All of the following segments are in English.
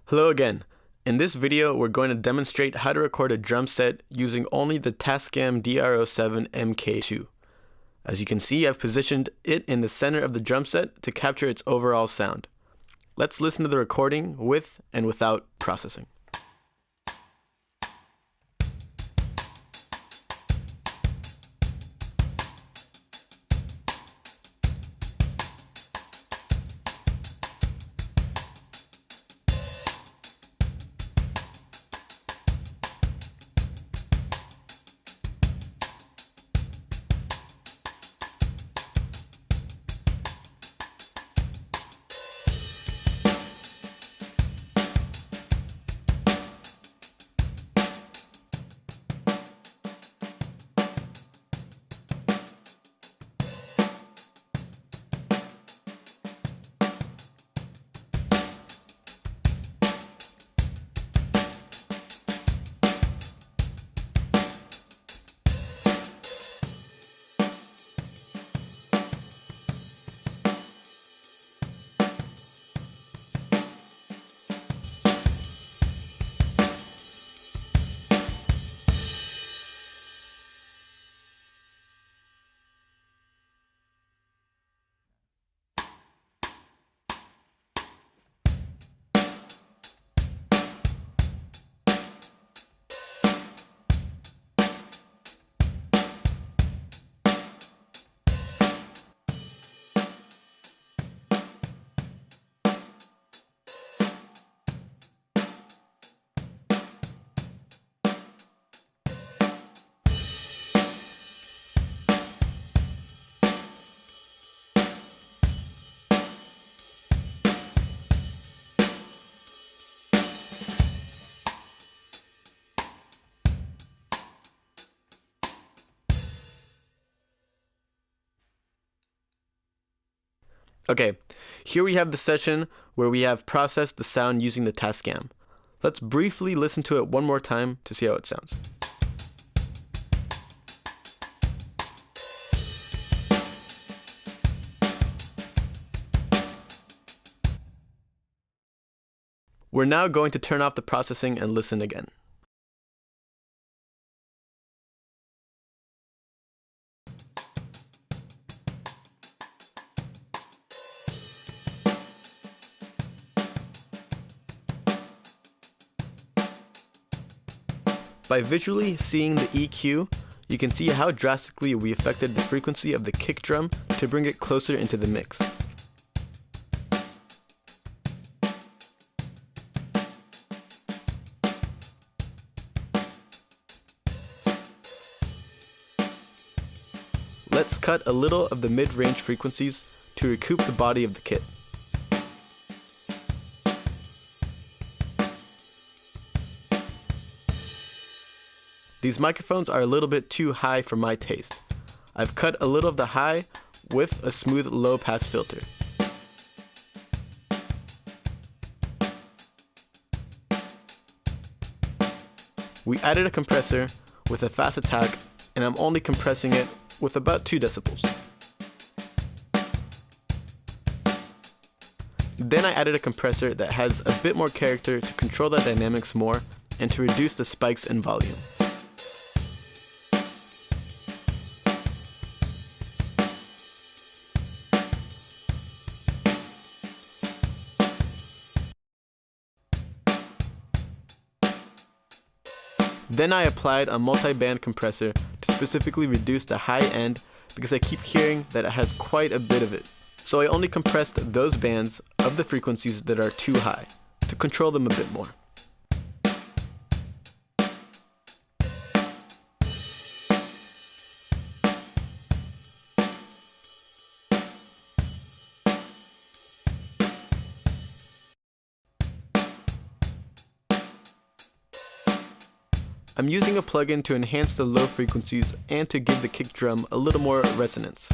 Hello again. In this video, we're going to demonstrate how to record a drum set using only the TASCAM DR-07mkII. As you can see, I've positioned it in the center of the drum set to capture its overall sound. Let's listen to the recording with and without processing. Okay, here we have the session where we have processed the sound using the TASCAM. Let's briefly listen to it one more time to see how it sounds. We're now going to turn off the processing and listen again. By visually seeing the EQ, you can see how drastically we affected the frequency of the kick drum to bring it closer into the mix. Let's cut a little of the mid-range frequencies to recoup the body of the kit. These microphones are a little bit too high for my taste. I've cut a little of the high with a smooth low-pass filter. We added a compressor with a fast attack, and I'm only compressing it with about 2 decibels. Then I added a compressor that has a bit more character to control the dynamics more and to reduce the spikes in volume. Then I applied a multiband compressor to specifically reduce the high end because I keep hearing that it has quite a bit of it. So I only compressed those bands of the frequencies that are too high to control them a bit more. I'm using a plugin to enhance the low frequencies and to give the kick drum a little more resonance.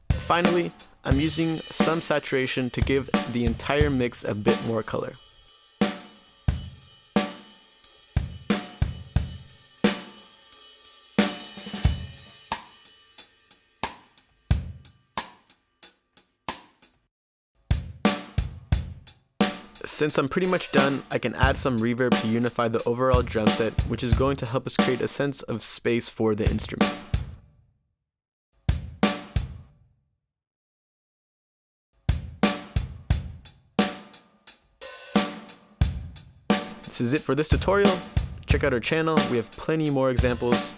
Finally, I'm using some saturation to give the entire mix a bit more color. since I'm pretty much done, I can add some reverb to unify the overall drum set, which is going to help us create a sense of space for the instrument. This is it for this tutorial. Check out our channel, we have plenty more examples.